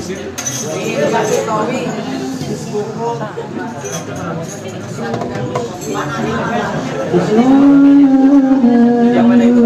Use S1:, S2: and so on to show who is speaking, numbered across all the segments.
S1: Yang mana itu?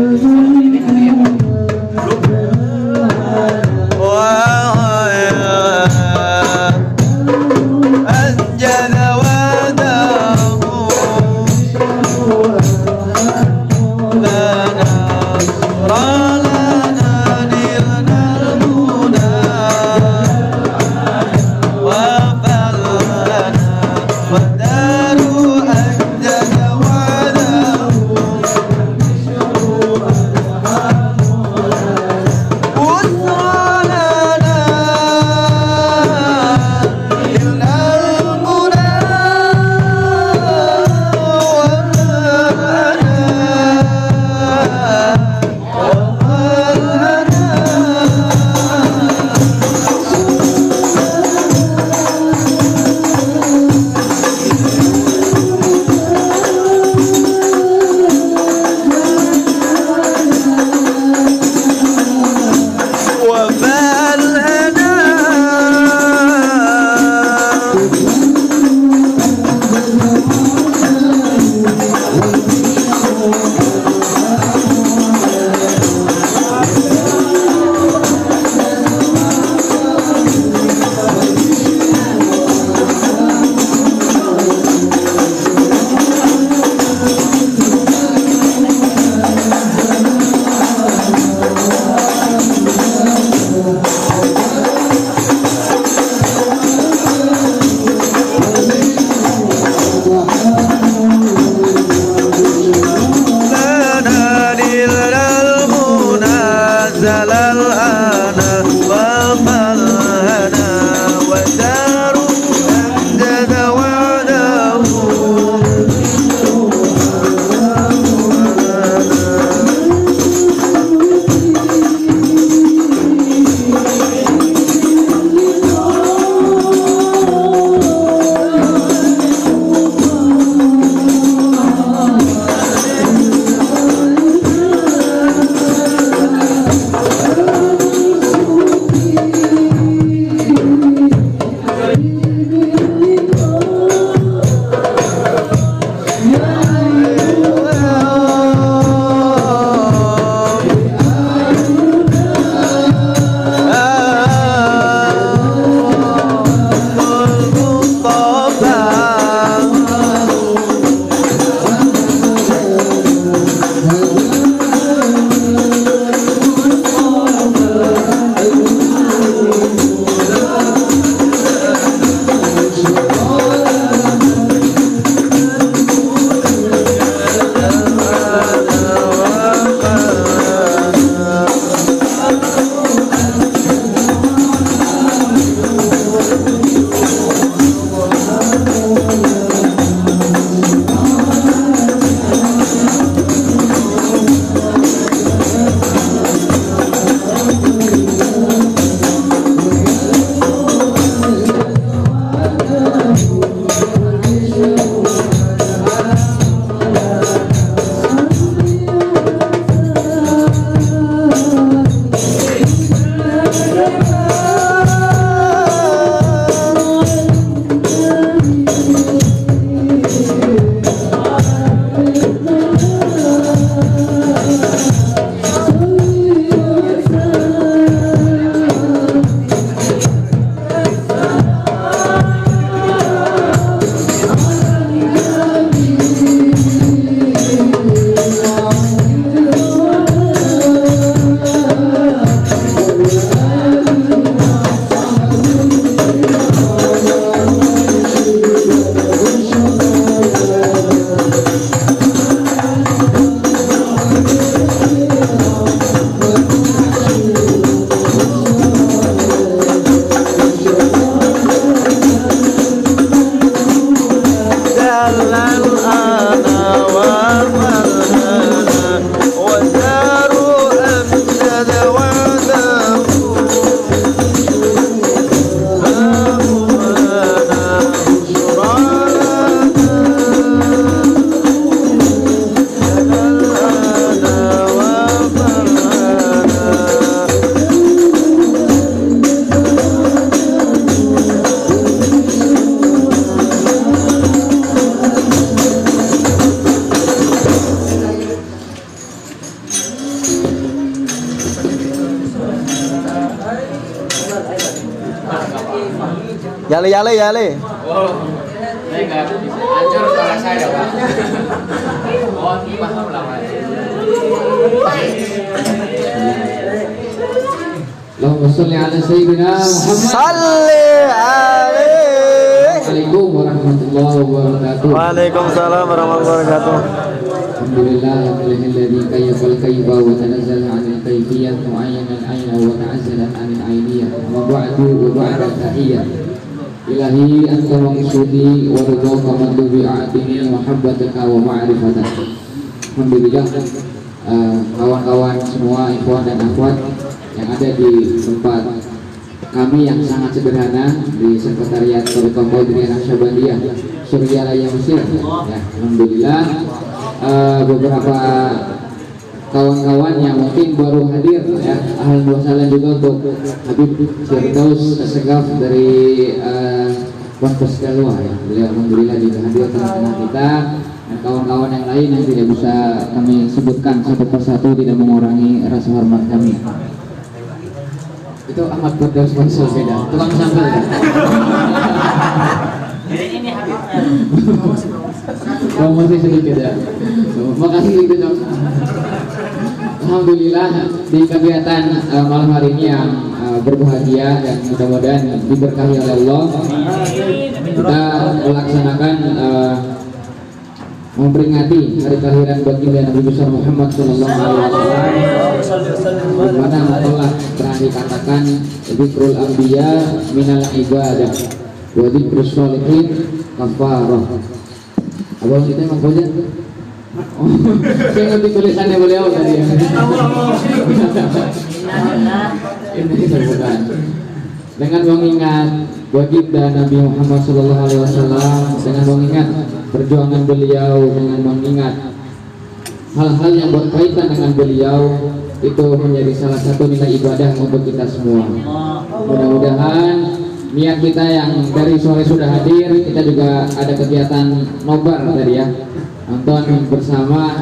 S1: Yale yale yale.
S2: Oh, saya nggak bisa. Hancur suara saya, Pak. Oh, paham lah, Pak.
S3: Allahumma sholli ala sayyidina Muhammad.
S1: Salli alaihi.
S3: Assalamualaikum warahmatullahi wabarakatuh.
S1: Waalaikumsalam warahmatullahi wabarakatuh.
S3: Alhamdulillah alladzi kayyafal kayfa wa tanazzala 'anil kayfiyyah wa 'ayyana al-'ayna wa ta'azzala 'anil 'ayniyah wa ba'du wa ba'da tahiyyah. Ilahi anta maqsudi wa ridhaka madlubi a'tini mahabbataka wa ma'rifataka. Alhamdulillah, kawan-kawan semua, ikhwan dan akhwat yang ada di tempat kami yang sangat sederhana di Sekretariat Thariqah Qadiriyah Naqsyabandiyah Suryalaya Mesir. Ya, alhamdulillah, beberapa kawan-kawan yang mungkin baru hadir, ya, ahlan wa sahlan juga untuk Habib Firdaus Assegaf dari Ponpes Kalwa, ya. Beliau alhamdulillah juga hadir tengah-tengah kita, dan kawan-kawan yang lain yang tidak bisa kami sebutkan satu persatu, tidak mengurangi rasa hormat kami. Itu Ahmad Firdaus sponsor beda, tukang sambal.
S2: Ini Habibnya.
S3: Promosi sedikit ya. Makasih itu dong. Alhamdulillah di kegiatan malam hari ini yang berbahagia dan mudah-mudahan diberkahi oleh Allah, kita melaksanakan memperingati hari kelahiran baginda Nabi besar Muhammad Sallallahu Alaihi Wasallam, di mana telah pernah dikatakan dzikrul anbiya minal ibadah wa dzikrus sholihin kafarah. Abang kita emang kerja? Oh, saya ngerti tulisannya beliau tadi ya. Ini bukan. Dengan mengingat baginda Nabi Muhammad Sallallahu Alaihi Wasallam, dengan mengingat perjuangan beliau, dengan mengingat hal-hal yang berkaitan dengan beliau, itu menjadi salah satu nilai ibadah untuk kita semua. Mudah-mudahan niat kita yang dari sore sudah hadir, kita juga ada kegiatan nobar tadi ya, nonton bersama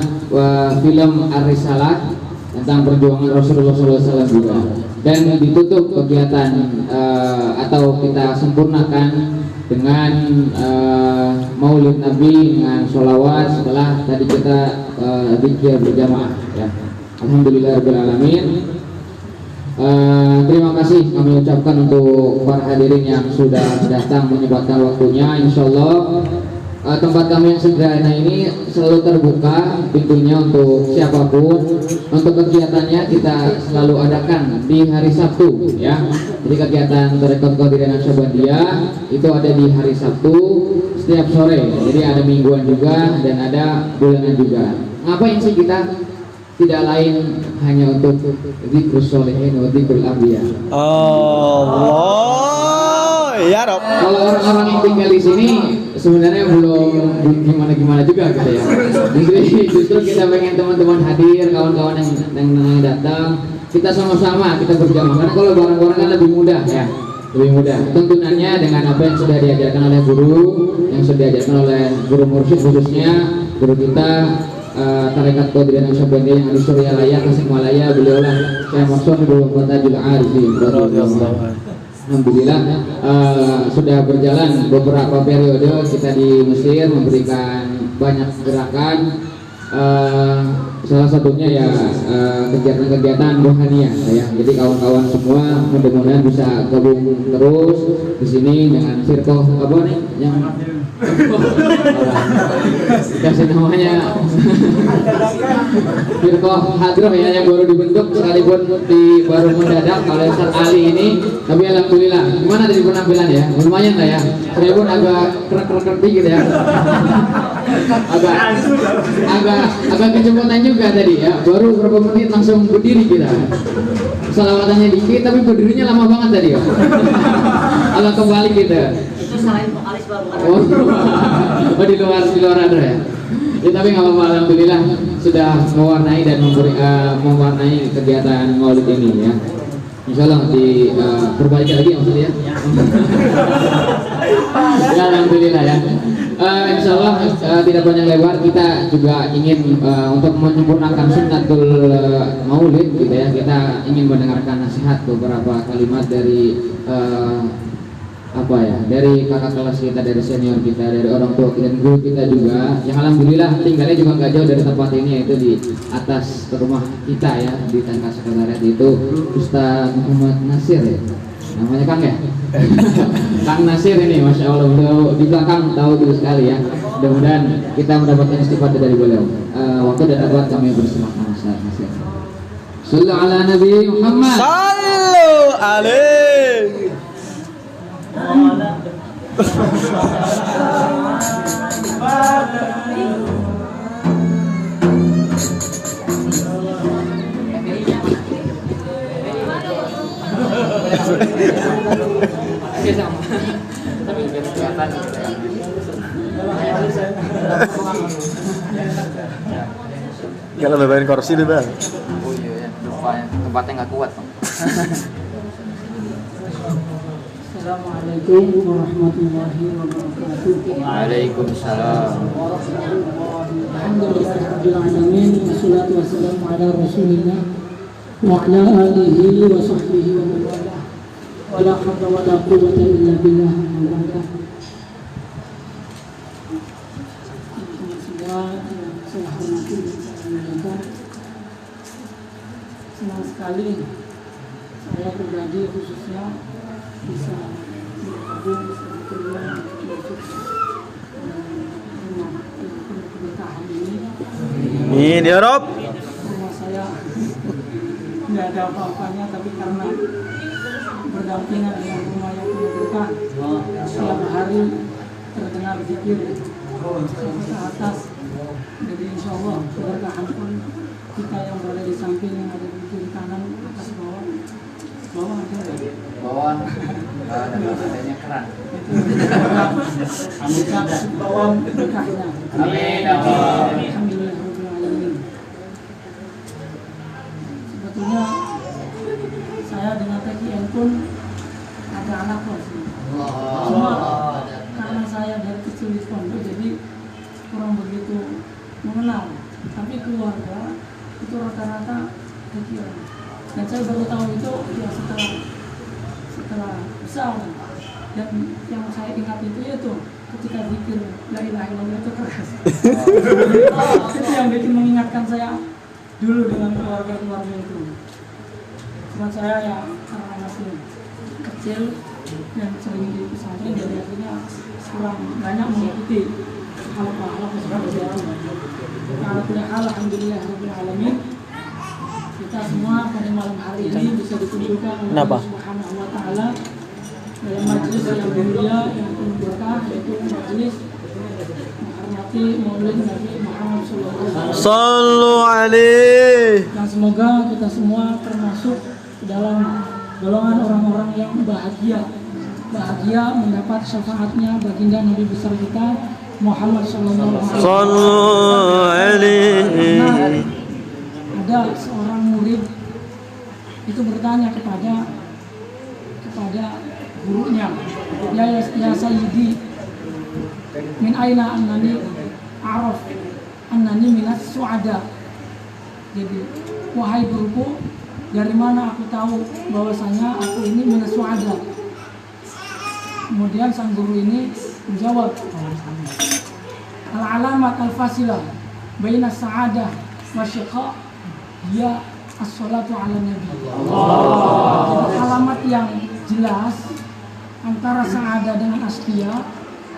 S3: film Ar-Risalah tentang perjuangan Rasulullah SAW juga, dan ditutup kegiatan atau kita sempurnakan dengan Maulid Nabi dengan sholawat setelah tadi kita zikir berjamaah ya. Alhamdulillahirabbil alamin. Terima kasih kami ucapkan untuk para hadirin yang sudah datang menyempatkan waktunya. Insyaallah tempat kami yang sederhana ini selalu terbuka pintunya untuk siapapun. Untuk kegiatannya kita selalu adakan di hari Sabtu ya. Jadi kegiatan Thariqah Qadiriyah Naqsyabandiyah itu ada di hari Sabtu setiap sore. Jadi ada mingguan juga dan ada bulanan juga. Ngapain sih kita? Tidak lain hanya untuk dzikrus sholihin wa dzikrul anbiya.
S1: Allah ya Rob.
S3: Kalau orang-orang yang tinggal di sini sebenarnya belum gimana-gimana juga gitu ya. Justru kita pengen teman-teman hadir, kawan-kawan yang datang, kita sama-sama kita berjamaah. Karena kalau bareng-bareng kan lebih mudah ya. Lebih mudah. Tuntunannya dengan apa yang sudah diajarkan oleh guru, yang sudah diajarkan oleh guru mursyid khususnya guru kita Tarekat Qadiriyah Naqsyabandiyah yang di Suryalaya Tasikmalaya, beliau lah Syekh Maksum Ibnu Fatajul Arifin. Alhamdulillah sudah berjalan beberapa periode kita di Mesir memberikan banyak gerakan, salah satunya ya kegiatan-kegiatan rohaniah ya. Jadi kawan-kawan semua mudah-mudahan bisa gabung terus di sini dengan firqah apa nih yang kasih namanya firqah hadroh ya, yang baru dibentuk sekalipun baru mendadak oleh Ustaz Ali ini. Tapi alhamdulillah, gimana tadi penampilan ya, lumayan lah ya, sekalipun agak krek-krek gitu ya, agak kecepatan juga tadi ya, baru beberapa menit langsung berdiri kita, salawatannya dikit tapi berdirinya lama banget tadi ya. Agak kembali kita.
S2: Itu selain vokalis baru.
S3: Oh di luar ada ya. Ya tapi nggak apa-apa, alhamdulillah sudah mewarnai dan mewarnai kegiatan Maulid ini ya. Insyaallah diperbaiki lagi maksudnya. Ya alhamdulillah ya. Insyaallah tidak banyak lebar, kita juga ingin untuk menyempurnakan sunnatul Maulid gitu ya. Kita ingin mendengarkan nasihat beberapa kalimat dari apa ya, dari kakak kelas kita, dari senior kita, dari orang tua kita, dan guru kita juga, yang alhamdulillah tinggalnya juga nggak jauh dari tempat ini, yaitu di atas rumah kita ya, di tangga sekretariat itu Ustaz Muhammad Nasir ya, namanya Kang ya. Kang Nasir ini, masya Allah, beliau di belakang tahu dulu sekali ya. Mudah-mudahan kita mendapatkan istifadah dari beliau. Waktu dan tempat kami bersama Ustaz Nasir. Sallu ala Nabi Muhammad.
S1: Sallu alaihi.
S2: Tapi biar kelihatan gitu ya.
S1: Kalau bebain kursi deh bang.
S2: Oh iya ya, lupa ya. Tempatnya nggak kuat bang.
S4: Assalamualaikum warahmatullahi wabarakatuh.
S2: Waalaikumsalam.
S4: Alhamdulillahirabbil alamin wassalatu wassalamu ala Rasulillah wa ala alihi wa sahbihi wa man walah. Wala haula wala quwwata illa billah. Semua yang saya hormati dan saya muliakan, senang sekali saya pribadi khususnya bisa bergabung, bisa bekerja untuk rumah yang penuh keberkahan ini.
S1: Amin ya Rob.
S4: Rumah saya tidak ada apa-apanya, tapi karena berdampingan dengan rumah yang penuh berkah, setiap hari terdengar zikir sampai ke atas. Jadi insya Allah keberkahan pun kita yang berada di samping, yang ada di kiri kanan, atas bawah ada ya?
S2: Bawah ada adanya keran.
S4: Kita bawah berkahnya.
S2: Amin ya Allah.
S4: Alhamdulillahirrahmanirrahim. Sebetulnya saya dengan TKN pun ada anak kos. Cuma karena saya dari kecil di pondok, jadi kurang begitu mengenal. Tapi keluarga itu rata-rata TKN. Dan saya baru tahu itu ya setelah besar. Dan yang saya ingat itu ketika zikir la ilaha illallah itu keras. Itu yang bikin mengingatkan saya dulu dengan keluarga itu. Cuma saya ya karena masih kecil dan sering di pesantren, jadi akhirnya kurang banyak mengikuti hal-hal seperti itu. Alhamdulillah rabbil alamin. Kita semua pada malam hari ini bisa dikumpulkan oleh Allah Subhanahu wa taala dalam majelis yang mulia yang penuh berkah, yaitu majelis menghormati Maulid Nabi Muhammad SAW.
S1: Sallu alaihi.
S4: Dan semoga kita semua termasuk ke dalam golongan orang-orang yang bahagia mendapat syafaatnya baginda Nabi besar kita Muhammad SAW.
S1: Sallu alaihi.
S4: Ada seorang murid itu bertanya kepada gurunya, ya sayyidi, min aina annani a'raf annani minas su'ada. Jadi, wahai guruku, dari mana aku tahu bahwasanya aku ini minas su'ada? Kemudian sang guru ini menjawab, al-alamat al-fasilah baina sa'adah wa syiqa ya as-salatu ala nabi. Jadi alamat yang jelas antara sa'adah dengan asqiya,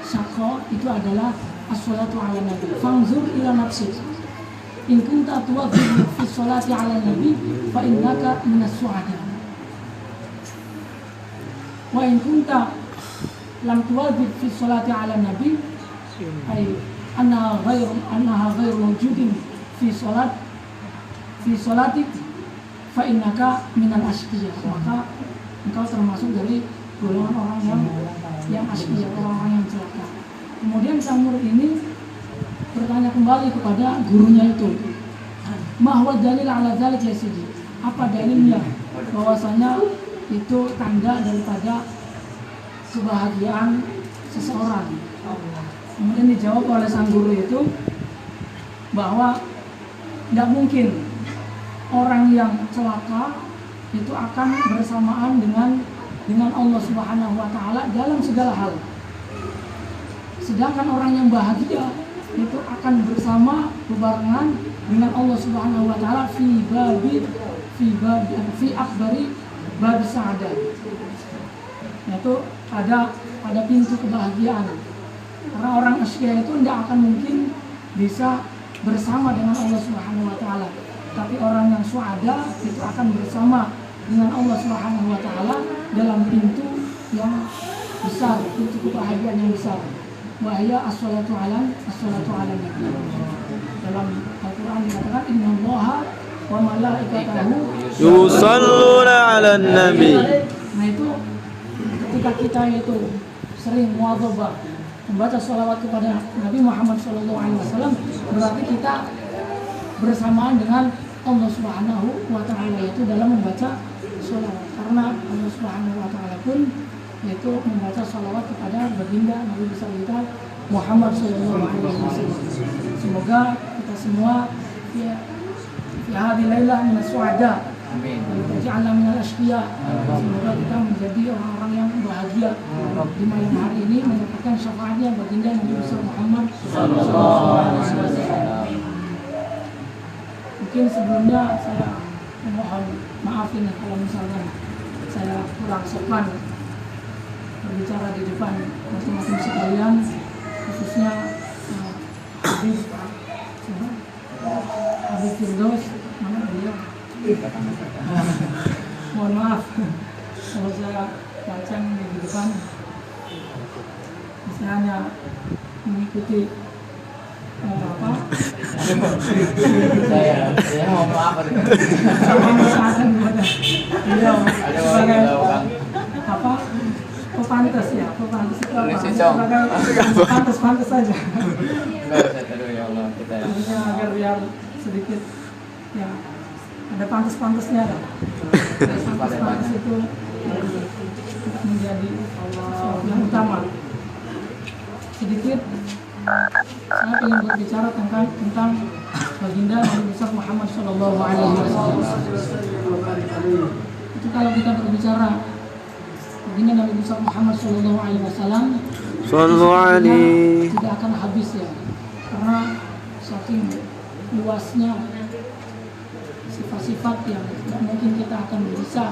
S4: syaqa, itu adalah as-salatu ala nabi. Fanzur ila nafsik, in kunta tuwadhibu fi salati ala nabi fa innaka minas su'ada, wa in kunta lam tuwadhib fi salati ala nabi ay annaha ghairu mawjudin fi sholatik fa innaka minal asqiyah, maka engkau termasuk dari golongan orang yang asqiyah, orang-orang yang celaka. Kemudian sang murid ini bertanya kembali kepada gurunya itu, ma huwa dalil ala dzalik ya sidi, apa dalilnya bahwasanya itu tanda daripada kebahagiaan seseorang. Kemudian dijawab oleh sang guru itu bahwa tidak mungkin orang yang celaka itu akan bersamaan dengan dengan Allah Subhanahu wa taala dalam segala hal. Sedangkan orang yang bahagia itu akan bersama bebarengan dengan Allah Subhanahu wa taala fi akbari bab sa'adah. Yaitu pada pintu kebahagiaan. Karena orang asyiah itu tidak akan mungkin bisa bersama dengan Allah Subhanahu wa taala. Tapi orang yang suada itu akan bersama dengan Allah Subhanahu wa taala dalam pintu yang besar, pintu kebahagiaan yang besar. Wa hiya as-salatu 'ala nabi. Dalam Al-Qur'an dikatakan innallaha wa malaikatahu
S1: yusalluna 'alan nabi.
S4: Nah itu ketika kita itu sering muadzabah membaca sholawat kepada Nabi Muhammad SAW, berarti kita bersamaan dengan Allah Subhanahu wa taala yaitu dalam membaca sholawat. Karena Allah Subhanahu wa taala pun yaitu membaca sholawat kepada baginda Nabi besar kita Muhammad SAW. Semoga kita semua ya hadhihi lailah min as-su'ada.
S2: Amin.
S4: Waj'alna minal asqiya. Semoga kita menjadi orang-orang yang bahagia di malam hari ini mendapatkan syafaatnya baginda Nabi besar Muhammad SAW. Mungkin sebelumnya saya mohon maaf ini kalau misalnya saya kurang sopan berbicara di depan teman-teman sekalian, khususnya Habib Firdaus, mana beliau? Mohon maaf kalau saya lancang di depan. Saya hanya mengikuti
S2: saya mau maaf
S4: sama masyarakat kepada beliau sebagai pantas ya, pantas itu pantas saja.
S2: Ya Allah, kita
S4: agar biar sedikit ya ada pantas-pantasnya lah. Pantas itu menjadi sesuatu yang utama. Sedikit saya ingin berbicara tentang baginda Nabi besar Muhammad SAW. Itu kalau kita berbicara baginda Nabi besar Muhammad SAW, tidak akan habis ya, karena saking luasnya sifat-sifat yang tidak mungkin kita akan bisa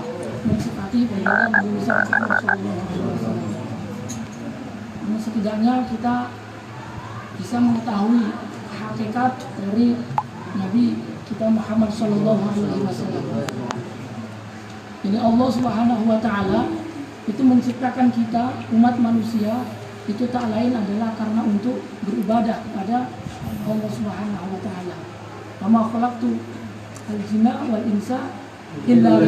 S4: mensifati baginda Nabi besar Muhammad SAW. Namun setidaknya kita bisa mengetahui hakikat dari Nabi kita Muhammad SAW. Jadi Allah Subhanahu wa taala itu menciptakan kita umat manusia itu tak lain adalah karena untuk beribadah kepada Allah Subhanahu wa taala. Wa ma khalaqtu al-jinna wal insa illa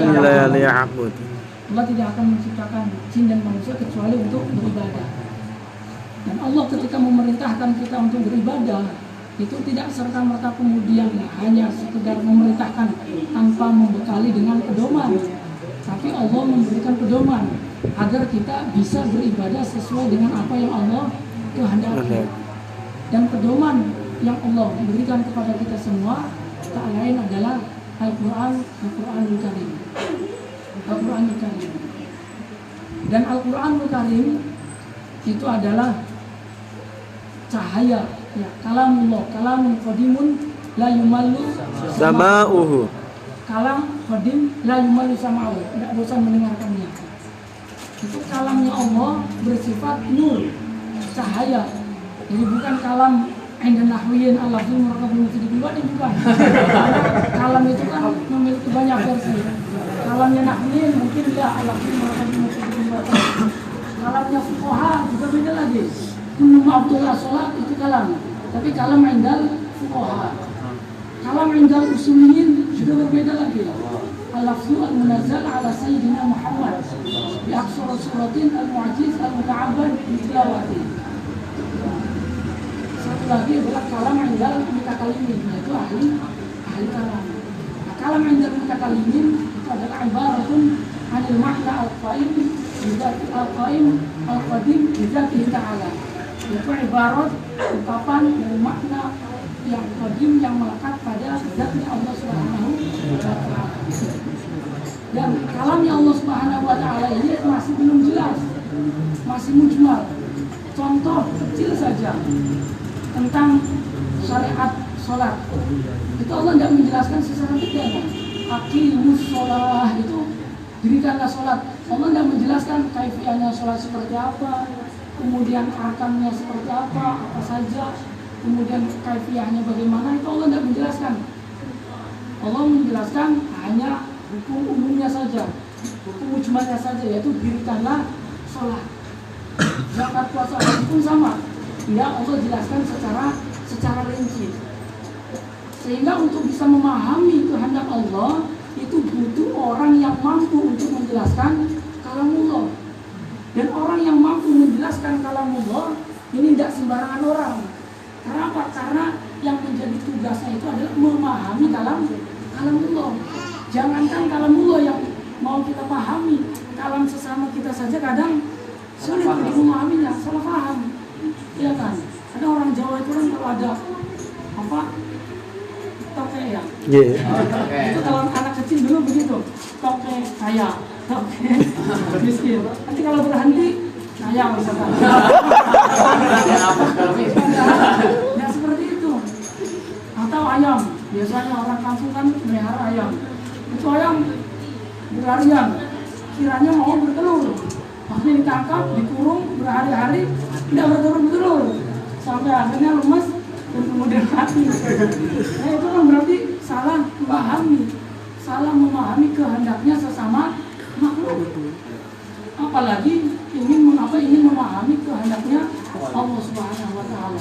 S4: liya'budun. Allah tidak akan menciptakan jin dan manusia kecuali untuk beribadah. Dan Allah ketika memerintahkan kita untuk beribadah itu tidak serta-merta kemudian hanya sekedar memerintahkan tanpa membekali dengan pedoman, tapi Allah memberikan pedoman agar kita bisa beribadah sesuai dengan apa yang Allah kehendaki. Dan pedoman yang Allah berikan kepada kita semua tak lain adalah Al-Qur'anul Karim. Al-Qur'anul Karim. Dan Al-Qur'anul Karim itu adalah cahaya ya, kalamullah, kalamun qadimun la yumallu
S1: sama'uhu.
S4: Kalam qadim la yumallu sama'uhu, tidak bosan mendengarkannya. Itu kalamnya Allah bersifat nur, cahaya. Jadi bukan kalam inda nahwiyin al-lafzul murakabul mufid ini bukan. Kalam itu kan memiliki banyak versi. Kalamnya nahwiyin mungkin ya al-lafzul murakabul mufid. Kalamnya fuqaha juga beda lagi. Kullu Abdullah sholat itu kalam, tapi kalam indal fuqaha. Kalam indal usuliyin juga berbeda lagi. Al-lafzu al-munazzal ala sayyidina Muhammad bi aqsar suratin al-mu'jiz al-muta'abbad bi tilawati. Satu lagi adalah kalam indal mutakallimin, yaitu ahli kalam. Nah, kalam indal mutakallimin itu adalah ibaratun anil makna al-qaim bidzati al-qaim al-qadim bidzatihi ta'ala. Itu ibarat ungkapan dari makna yang qadim yang melekat pada zatnya Allah Subhanahu wa taala. Dan kalamnya Allah Subhanahu wa taala ini masih belum jelas, masih mujmal. Contoh kecil saja tentang syariat sholat, itu Allah tidak menjelaskan secara detail. Aqimus sholah, itu dirikanlah sholat. Allah tidak menjelaskan kaifiyahnya sholat seperti apa, kemudian arkannya seperti apa saja, kemudian kaifiyahnya bagaimana, itu Allah tidak menjelaskan. Allah menjelaskan hanya hukum umumnya saja, hukum mujmalnya saja, yaitu dirikanlah sholat. Zakat, puasa, haji pun sama, tidak Allah jelaskan secara rinci. Sehingga untuk bisa memahami kehendak Allah itu butuh orang yang mampu untuk menjelaskan kalamullah. Dan orang yang mampu menjelaskan kalamullah ini tidak sembarangan orang. Kenapa? Karena yang menjadi tugasnya itu adalah memahami kalamullah. Jangankan kalamullah yang mau kita pahami, kalam sesama kita saja kadang sulit untuk memahaminya, salah paham. Iya kan? Ada orang Jawa itu kan kalau ada apa? Toke ya. Itu kalau anak kecil dulu begitu. Toke kaya, toke miskin. Nanti kalau berhenti kaya misalkan. Ya seperti itu. Atau ayam. Biasanya orang kampung kan melihara ayam. Itu ayam berharian. Kiranya mau bertelur. Tapi ditangkap, dikurung berhari-hari, tidak bertelur-telur. Sampai akhirnya lemas dan kemudian mati. Nah itu kan berarti salah memahami kehendaknya sesama makhluk. Apalagi ingin memahami kehendaknya Allah Subhanahu wa taala.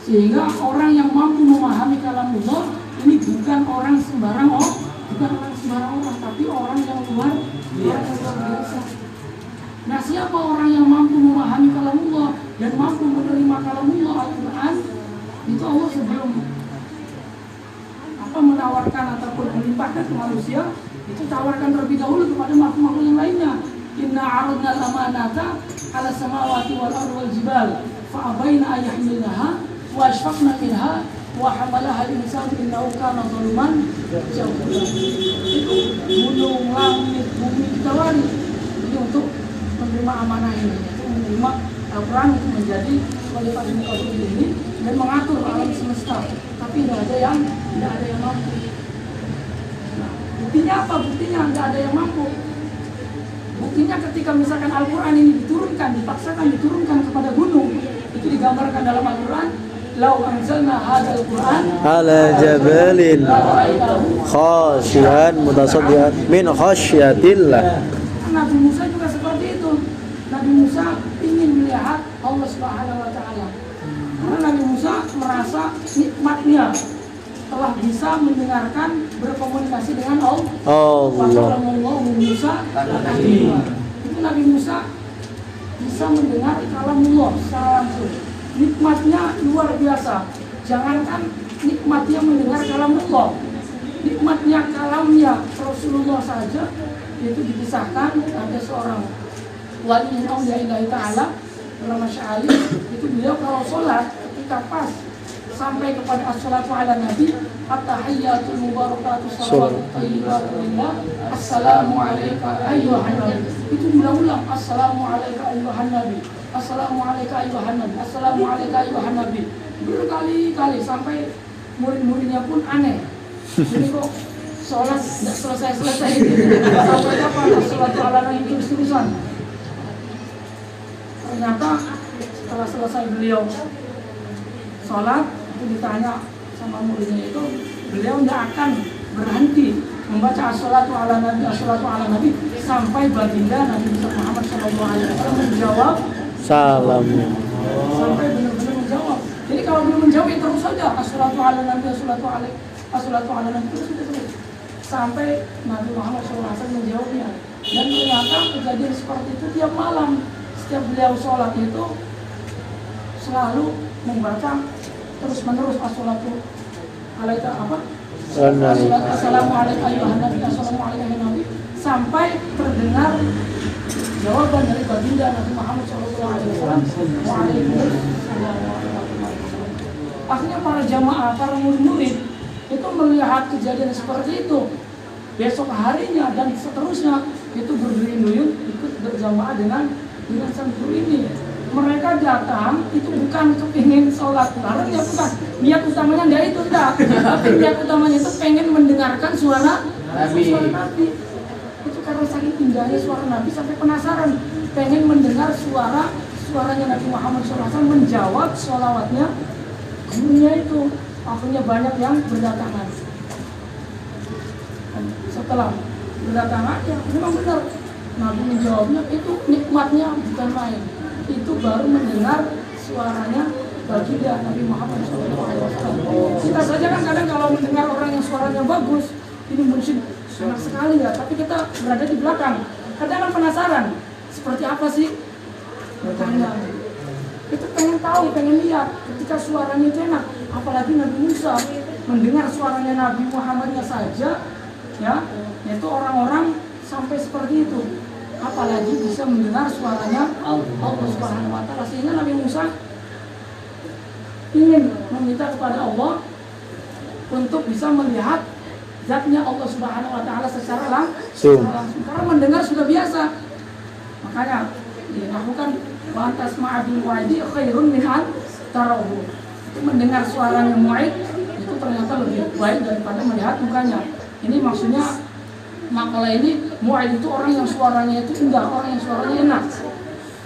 S4: Sehingga orang yang mampu memahami kalamullah ini bukan orang sembarang orang, tapi orang yang luar biasa. Nah, siapa orang yang mampu memahami kalamullah dan mampu menerima kalamullah Al-Quran, itu Allah sebelum menawarkan ataupun melimpahkan ke manusia, itu tawarkan terlebih dahulu kepada makhluk-makhluk yang lainnya. Inna aradna al-amanata ala samawati wal ardi wal jibal fa abaina an yahmilnaha wa ashfaqna minha wa hamalaha al-insanu innahu kana zaluman jahula. Itu gunung, langit, bumi ditawari untuk menerima amanah ini, itu menerima Al-Quran itu menjadi khalifah di muka bumi ini dan mengatur alam semesta. Tapi tidak ada yang mampu. Nah, buktinya apa? Buktinya tidak ada yang mampu. Buktinya ketika misalkan Al-Quran ini dipaksakan diturunkan kepada gunung, itu digambarkan dalam Al-Quran. Lau anzalna hadzal Qur'an
S1: ala jabalin khashian mutasaddian min khasyatillah.
S4: Nabi Musa juga seperti itu. Nabi Musa ingin melihat Allah Subhanahu wa taala. Karena Nabi Musa merasa nikmatnya telah bisa mendengarkan, berkomunikasi dengan Allah. Musa itu Nabi Musa bisa mendengar kalamullah secara langsung. Nikmatnya luar biasa. Jangankan nikmatnya mendengar kalamullah, nikmatnya kalamnya Rasulullah saja itu dikisahkan ada seorang wali min auliyaillah ta'ala bernama Sya'ali. Itu beliau kalau sholat ketika pas sampai kepada as-salatu ala nabi at-tahiyyatul mubarakatus salawatut thayyibatu lillah assalamu alayka ayyuhan nabi, itu diulang-ulang assalamu alayka ayyuhan nabi, assalamu alayka ayyuhan nabi, assalamu alayka ayyuhan nabi, berkali-kali sampai murid-muridnya pun aneh. Jadi kok sholat tidak selesai sampai kapan as-salatu ala nabi terus-terusan. Ternyata setelah selesai beliau sholat, itu ditanya sama muridnya itu, beliau tidak akan berhenti membaca as-salatu ala nabi sampai baginda Nabi Muhammad SAW menjawab salam, sampai benar-benar menjawab. Jadi kalau belum menjawab ya terus saja as-salatu ala nabi terus sampai Nabi Muhammad SAW menjawabnya. Dan ternyata kejadian seperti itu tiap malam. Setiap beliau sholat itu selalu membaca terus-menerus as-salatu alaika assalamu alayka ayyuhan nabi, assalamu alayka ayyuhan nabi, sampai terdengar jawaban dari baginda Nabi Muhammad SAW. Akhirnya para jamaah, para murid-murid itu melihat kejadian seperti itu, besok harinya dan seterusnya itu berduyun-duyun ikut berjamaah dengan santri ini. Mereka datang itu bukan kepingin sholat bareng ya, bukan. Niat utamanya enggak itu, enggak. Tapi niat utamanya itu pengen mendengarkan suara Nabi. Itu karena saking indahnya suara Nabi sampai penasaran, pengen mendengar suaranya Nabi Muhammad SAW menjawab sholawatnya gurunya itu. Akhirnya banyak yang berdatangan. Setelah berdatangan, ya memang benar Nabi menjawabnya itu nikmatnya bukan main. Itu baru mendengar suaranya baginda Nabi Muhammad SAW. Kita saja kan kadang kalau mendengar orang yang suaranya bagus, ini mungkin enak sekali ya, tapi kita berada di belakang. Kadang kan penasaran, seperti apa sih? Bertanya. Itu pengen tahu, pengen lihat ketika suaranya itu enak. Apalagi Nabi Musa mendengar suaranya Nabi Muhammadnya saja, ya, yaitu orang-orang sampai seperti itu. Apalagi bisa mendengar suaranya Allah Subhanahu wa Ta'ala. Sehingga Nabi Musa ingin meminta kepada Allah untuk bisa melihat zatnya Allah Subhanahu wa Ta'ala secara langsung. Karena mendengar sudah biasa. Makanya dilakukan lantas ma'abil mu'aidi khairun min an tarahu. Itu mendengar suaranya mu'aid itu ternyata lebih baik daripada melihat mukanya. Ini maksudnya makalah ini mu'aid itu orang yang suaranya itu indah, orang yang suaranya enak.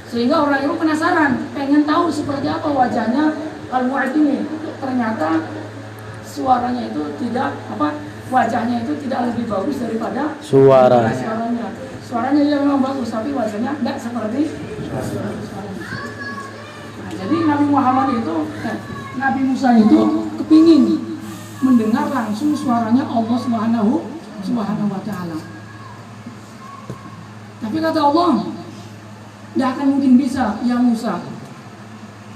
S4: Sehingga orang itu penasaran, pengen tahu seperti apa wajahnya al-mu'aid ini. Ternyata suaranya itu tidak wajahnya itu tidak lebih bagus daripada suaranya. Suaranya dia memang bagus, tapi wajahnya tidak seperti suaranya. Nah, jadi Nabi Muhammad itu, Nabi Musa itu kepingin mendengar langsung suaranya Allah Subhanahu wa Ta'ala. Tapi kata Allah, tidak akan mungkin bisa ya Musa,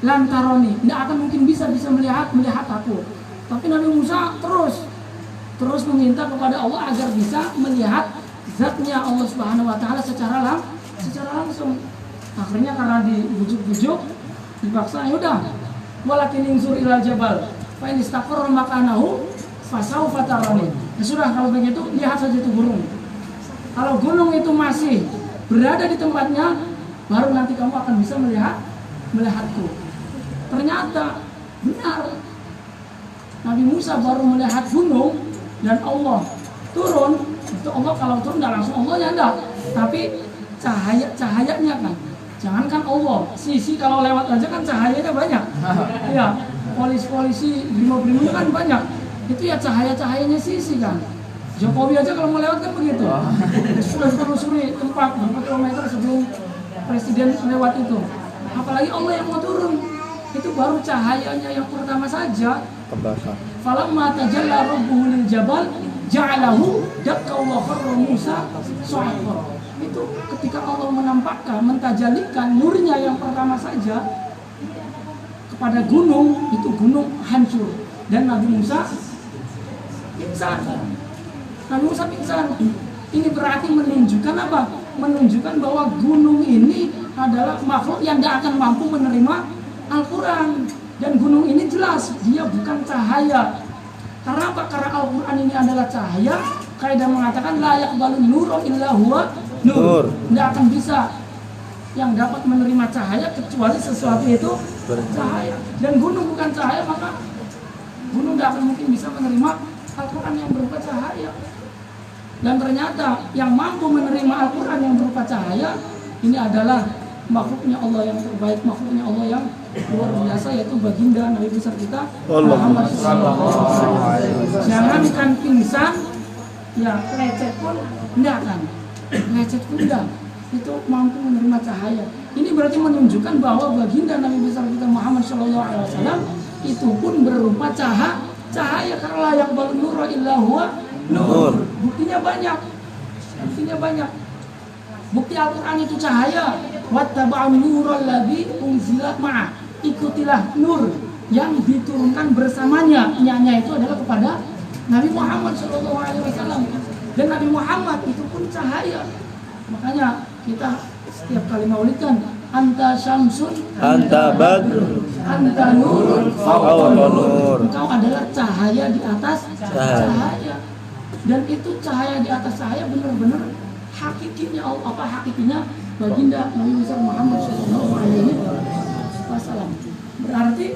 S4: lantaroni, tidak akan mungkin bisa melihat aku. Tapi Nabi Musa terus meminta kepada Allah agar bisa melihat zatnya Allah Subhanahu wa Ta'ala secara langsung. Akhirnya karena dibujuk-bujuk, dipaksa, ya udah, walakin insur ilal jabal fa in istaqarra makanahu fasawfa tarani. Ya sudah, kalau begitu lihat saja itu gunung. Kalau gunung itu masih berada di tempatnya, baru nanti kamu akan bisa melihatku. Ternyata benar. Nabi Musa baru melihat gunung dan Allah turun. Itu Allah kalau turun tidak langsung Allah ya enggak, tapi cahayanya kan. Jangankan Allah, sisi kalau lewat aja kan cahayanya banyak. Ya, polisi brimob kan banyak. Itu ya cahayanya sisi kan. Jokowi aja kalau mau lewat kan begitu. Sudah telusuri tempat berapa kilometer sebelum presiden lewat itu. Apalagi Allah yang mau turun. Itu baru cahayanya yang pertama saja. Falamma tajalla rabbuhu lil jabal ja'alahu dakka wa kharra Musa sa'iqa. Itu ketika Allah menampakkan, mentajalikan nurnya yang pertama saja kepada gunung, itu gunung hancur dan Nabi Musa pingsan. Nabi Musa pingsan. Ini berarti menunjukkan apa? Menunjukkan bahwa gunung ini adalah makhluk yang tidak akan mampu menerima Al-Quran. Dan gunung ini jelas dia bukan cahaya. Karena apa? Karena Al-Quran ini adalah cahaya. Kaidah mengatakan la yaqbalu nura illa huwa nur. Tidak akan bisa yang dapat menerima cahaya kecuali sesuatu itu cahaya. Dan gunung bukan cahaya, maka gunung tidak akan mungkin bisa menerima Al-Quran yang berupa cahaya. Dan ternyata yang mampu menerima Al-Quran yang berupa cahaya ini adalah makhluknya Allah yang terbaik, makhluknya Allah yang luar biasa, yaitu baginda Nabi besar kita Muhammad SAW. Jangankan pingsan, ya lecet pun enggak kan, lecet pun enggak, itu mampu menerima cahaya. Ini berarti menunjukkan bahwa baginda Nabi besar kita Muhammad SAW itu pun berupa cahaya karena layak balu nur illa huwa nur. Buktinya banyak. Bukti Al-Quran itu cahaya. Wattaba'un nural ladzi unzilat ma'a. Ikutilah nur yang diturunkan bersamanya. Nya itu adalah kepada Nabi Muhammad SAW. Dan Nabi Muhammad itu pun cahaya. Makanya kita setiap kali maulidkan, anta syamsun,
S1: Anta badr,
S4: anta nurun fawqa nur.
S1: nur.
S4: Engkau adalah cahaya di atas cahaya. Dan itu cahaya di atas cahaya benar-benar hakikinya Allah, hakikinya baginda Nabi besar Muhammad Sallallahu Alaihi Wasallam. Berarti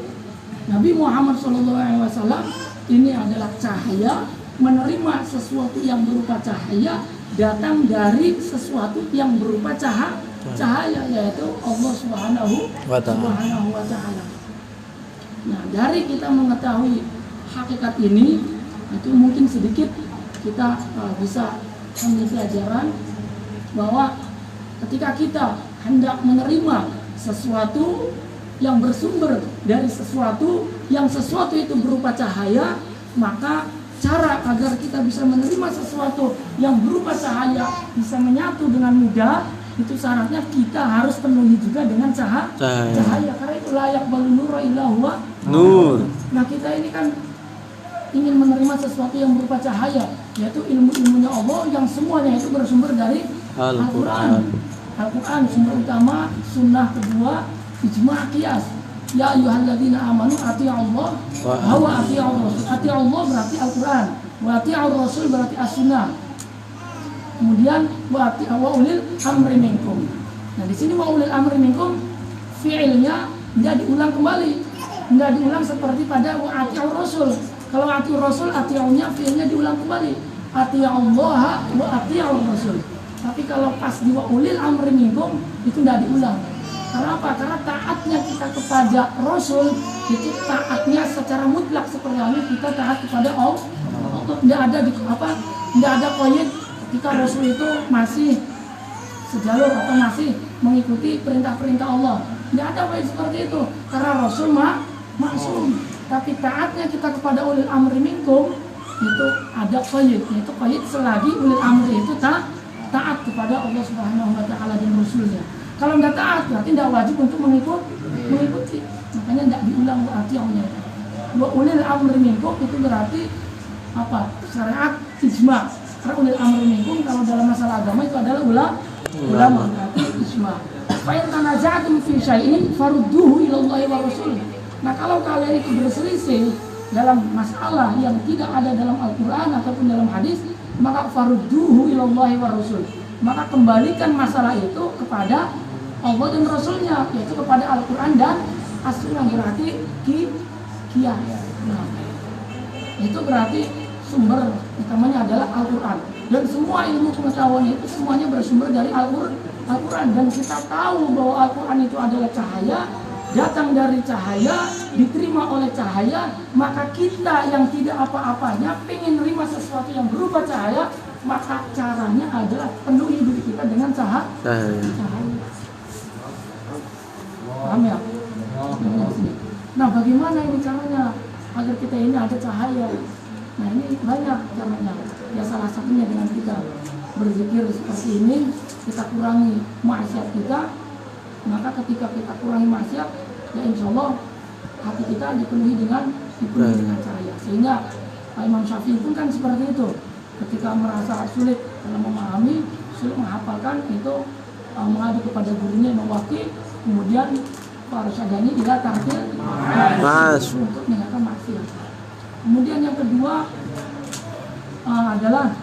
S4: Nabi Muhammad Sallallahu Alaihi Wasallam ini adalah cahaya, menerima sesuatu yang berupa cahaya datang dari sesuatu yang berupa cahaya, yaitu Allah Subhanahu wa Ta'ala. Nah, dari kita mengetahui hakikat ini, itu mungkin sedikit kita bisa ambil pelajaran bahwa ketika kita hendak menerima sesuatu yang bersumber dari sesuatu itu berupa cahaya, maka cara agar kita bisa menerima sesuatu yang berupa cahaya bisa menyatu dengan mudah, itu syaratnya kita harus penuhi juga dengan cahaya. Karena itu layak balunura ilahwa nur. Nah, kita ini kan ingin menerima sesuatu yang berupa cahaya, yaitu ilmu-ilmunya Allah yang semuanya itu bersumber dari Al-Quran sumber utama, sunnah kedua, ijma' qiyas. Ya ayyuhalladzina amanu ati'allah wa ati'ur rasul. Ati'allah berarti Al-Quran, wa ati'ur rasul berarti as-sunnah. Kemudian wa ulil amri minkum. Nah, di sini wa ulil amri minkum fi'ilnya tidak diulang kembali. Tidak diulang seperti pada wa ati'ur rasul. Kalau ati'ur rasul, ati'unya fi'ilnya diulang kembali. Ati'allah wa ati'ur rasul. Tapi kalau pas di wa ulil amri minkum itu tidak diulang. Karena apa? Karena taatnya kita kepada Rasul itu taatnya secara mutlak seperti halnya kita taat kepada Allah. Tidak ada qaid ketika Rasul itu masih sejalur atau masih mengikuti perintah-perintah Allah. Tidak ada qaid seperti itu. Karena Rasul maksum. Tapi taatnya kita kepada ulil amri minkum itu ada qaid, yaitu qaid selagi ulil amri itu taat kepada Allah Subhanahu wa Ta'ala dan Rasulnya. Kalau tidak taat berarti tidak wajib untuk mengikuti. Makanya tidak diulang ati'unya. Wa ulil amri minkum itu berarti apa? Syariat ijma'. Karena ulil amri minkum kalau dalam masalah agama itu adalah ulama, berarti ijma'. Fa in tanaza'tum fi syai'in farudduhu ila Allah wa Rasul. Nah, kalau kalian itu berselisih dalam masalah yang tidak ada dalam Al-Qur'an ataupun dalam hadis, maka farudduhu ila Allah wa Rasul. Maka kembalikan masalah itu kepada Allah dan Rasulnya, yaitu kepada Al-Quran dan As-Sunnah. Berarti qiyas. Nah, itu berarti sumber utamanya adalah Al-Quran. Dan semua ilmu pengetahuan itu semuanya bersumber dari Al-Quran. Dan kita tahu bahwa Al-Quran itu adalah cahaya, datang dari cahaya, diterima oleh cahaya. Maka kita yang tidak apa-apanya pengen menerima sesuatu yang berupa cahaya, maka caranya adalah penuhi diri kita dengan cahaya. Paham ya? Nah, bagaimana ini caranya agar kita ini ada cahaya? Nah, ini banyak caranya. Ya, salah satunya dengan kita berzikir seperti ini, kita kurangi maksiat kita. Maka ketika kita kurangi maksiat, ya insya Allah hati kita dipenuhi dengan cahaya. Sehingga Imam Syafi'i pun kan seperti itu. Ketika merasa sulit dalam memahami, sulit menghafalkan, itu mengadu kepada gurunya Imam Waqi, kemudian Pak Rasyadani ila tahtil untuk meninggalkan maksiat. Kemudian yang kedua adalah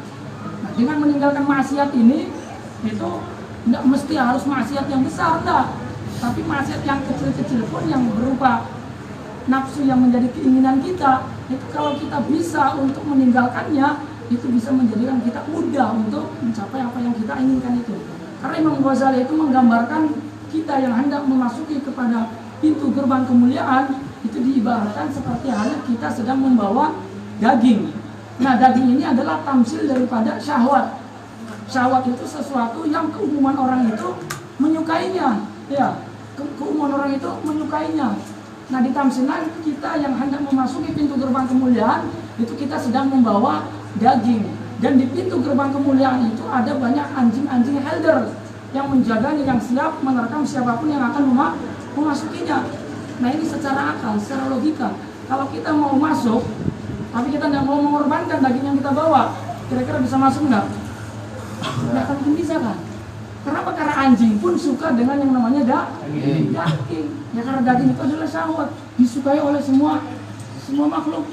S4: dengan meninggalkan maksiat ini itu tidak mesti harus maksiat yang besar, enggak. Tapi maksiat yang kecil-kecil pun yang berupa nafsu yang menjadi keinginan kita, itu kalau kita bisa untuk meninggalkannya, itu bisa menjadikan kita mudah untuk mencapai apa yang kita inginkan itu. Karena Imam Ghazali itu menggambarkan kita yang hendak memasuki kepada pintu gerbang kemuliaan itu diibaratkan seperti halnya kita sedang membawa daging. Nah, daging ini adalah tamsil daripada syahwat. Syahwat itu sesuatu yang keumuman orang itu menyukainya, ya. Keumuman orang itu menyukainya. Nah, ditamsilkan kita yang hendak memasuki pintu gerbang kemuliaan itu kita sedang membawa daging. Dan di pintu gerbang kemuliaan itu ada banyak anjing-anjing helder yang menjaganya, yang siap menerkam siapapun yang akan memasukinya. Nah, ini secara akal, secara logika. Kalau kita mau masuk, tapi kita tidak mau mengorbankan daging yang kita bawa, kira-kira bisa masuk nggak? Nggak akan mungkin bisa kan? Kenapa? Karena anjing pun suka dengan yang namanya daging. Ya, karena daging itu adalah syahwat, disukai oleh semua makhluk.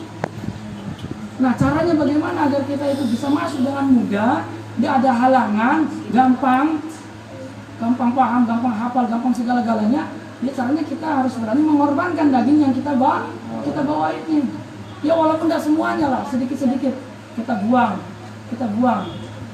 S4: Nah, caranya bagaimana agar kita itu bisa masuk dengan mudah, tidak ada halangan, gampang paham, gampang hafal, gampang segala-galanya. Ya caranya kita harus berani mengorbankan daging yang kita bawa ini. Ya walaupun tidak semuanya lah, sedikit-sedikit kita buang.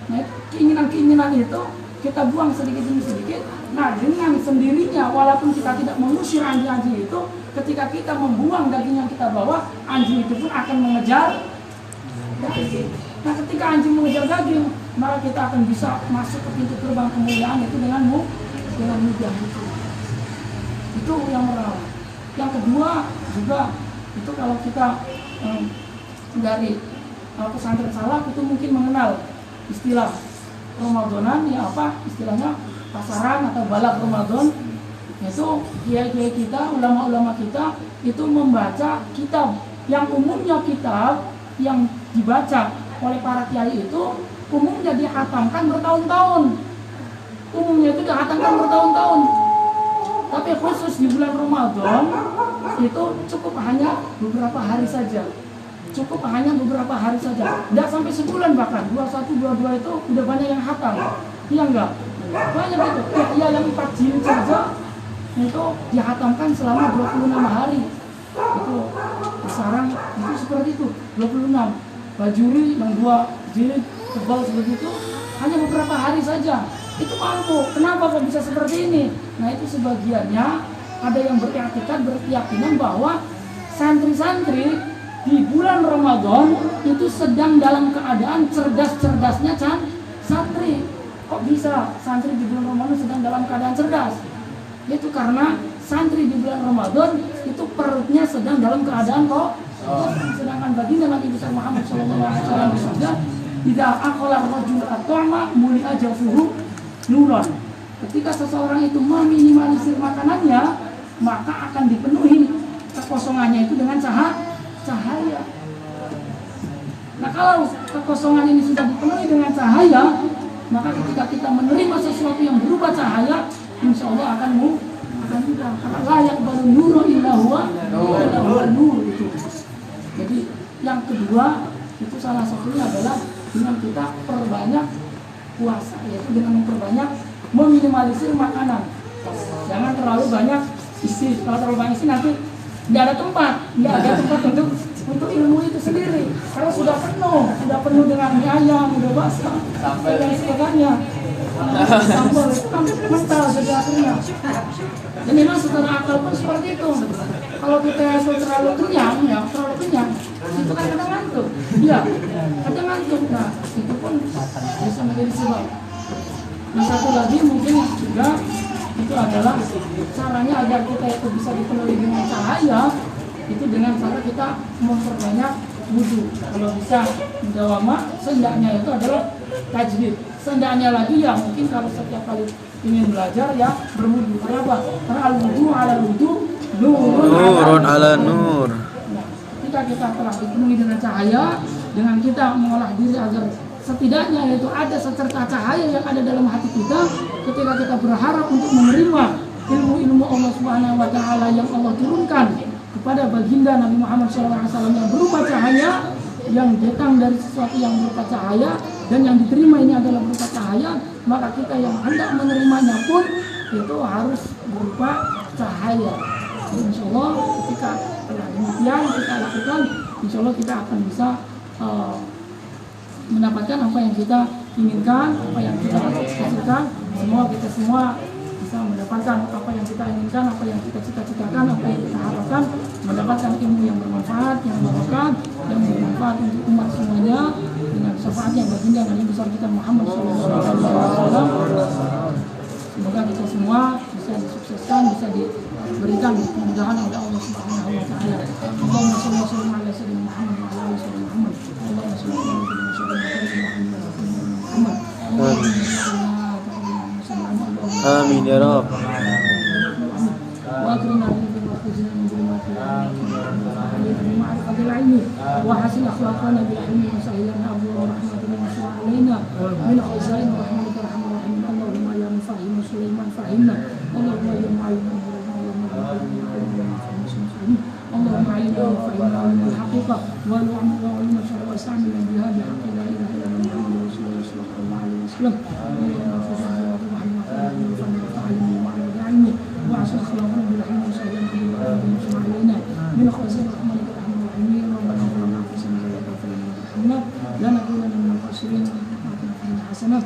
S4: Nah, keinginan itu kita buang sedikit demi sedikit. Nah, dengan sendirinya walaupun kita tidak mengusir anjing-anjing itu, ketika kita membuang daging yang kita bawa, anjing itu pun akan mengejar daging. Nah, ketika anjing mengejar daging, maka kita akan bisa masuk ke pintu gerbang kemuliaan itu dengan mudah. Itu yang pertama. Yang kedua juga itu kalau kita dari pesantren salaf itu mungkin mengenal istilah Ramadanan, ya apa istilahnya pasaran atau balak Ramadan. Itu kiai-kiai kita, ulama-ulama kita itu membaca kitab yang umumnya kitab yang dibaca oleh para kiai itu umumnya dihatamkan bertahun-tahun. Tapi khusus di bulan Ramadan itu cukup hanya beberapa hari saja. Tidak sampai sebulan bahkan. 21, 22 itu udah banyak yang hatam. Iya enggak? Banyak itu. Ya yang 4 jilid saja itu dihatamkan selama 26 hari. Itu sekarang itu seperti itu 26. Bajuri yang 2 jilid tebal seperti itu hanya beberapa hari saja. Itu mampu. Kenapa kok bisa seperti ini? Nah, itu sebagiannya ada yang berkeyakinan bahwa santri-santri di bulan Ramadan itu sedang dalam keadaan cerdas-cerdasnya santri. Kok bisa santri di bulan Ramadan sedang dalam keadaan cerdas? Itu karena santri di bulan Ramadan itu perutnya sedang dalam keadaan sedangkan baginda Nabi besar Muhammad SAW bersabda, "Idza aqala ar-rajul at-ta'ama muli'a jawfuhu nuran." Ketika seseorang itu meminimalisir makanannya, maka akan dipenuhi kekosongannya itu dengan cahaya. Nah, kalau kekosongan ini sudah dipenuhi dengan cahaya, maka ketika kita menerima sesuatu yang berupa cahaya, insya Allah akan mudah. Karena layak baru nur illa huwa nur itu. Jadi yang kedua itu salah satunya adalah dengan kita perbanyak puasa, yaitu dengan memperbanyak meminimalisir makanan. Jangan terlalu banyak isi. Kalau terlalu banyak isi nanti tidak ada tempat untuk ilmu itu sendiri. Karena sudah penuh dengan mie ayam, udah basah, dan sebagainya. Sambal itu kan mental jadi akhirnya. Dan memang secara akal pun seperti itu. Kalau kita terlalu kenyang, itu kan kadang ngantuk. Iya, kadang ngantuk. Nah, itu pun bisa menjadi sebab. Nah, satu lagi mungkin juga itu adalah caranya agar kita itu bisa dipenuhi dengan cahaya, itu dengan cara kita memperbanyak wudu. Kalau bisa mudawamah, seenggaknya itu adalah tajdid. Seenggaknya lagi ya mungkin kalau setiap kali ingin belajar ya berwudu. Kenapa? Karena al-wudu ala wudu, nurun ala nur. Nah, ketika kita telah dipenuhi dengan cahaya, dengan kita mengolah diri agar setidaknya itu ada secerca cahaya yang ada dalam hati kita, ketika kita berharap untuk menerima ilmu-ilmu Allah Subhanahu wa taala yang Allah turunkan kepada baginda Nabi Muhammad SAW yang berupa cahaya, yang datang dari sesuatu yang berupa cahaya dan yang diterima ini adalah berupa cahaya, maka kita yang hendak menerimanya pun itu harus berupa cahaya. Insya Allah ketika telah demikian kita lakukan, insya Allah kita akan bisa mendapatkan apa yang kita inginkan, apa yang kita cita-citakan. Semua kita semua bisa mendapatkan apa yang kita inginkan, apa yang kita cita-citakan, apa yang kita harapkan, mendapatkan ilmu yang bermanfaat, yang barokah, yang bermanfaat untuk umat semuanya dengan syafaatnya baginda Nabi besar kita Muhammad SAW. Semoga kita semua bisa disukseskan, bisa diberikan kemudahan oleh Allah Subhanahu wa taala. Allahumma shalli wa sallim ala sayyidina Muhammad wa ala alihi wa Muhammad. Allahumma shalli wa sallim ala sayyidina Muhammad.
S1: Amin ya Rabb.
S4: وحسن أخلاقنا بالعلم وسهلنا أبواب رحمتنا واشفع علينا من خزائن رحمتك أرحم الراحمين. اللهم يا مفهم سليمان فهمنا، اللهم يا معلم اللهم علمنا وفهمنا من الحقيقة وعلم الشر استعملنا بها بحق لا اله الا الله محمد رسول الله صلى الله عليه وسلم وعسى خلقنا بالحلم وسهلا علينا من خزائن رحمتك ارحم الراحمين ربنا ظلمنا انفسنا ولا تغفر لنا لا نكونن من الخاسرين وآتنا في الدنيا حسنه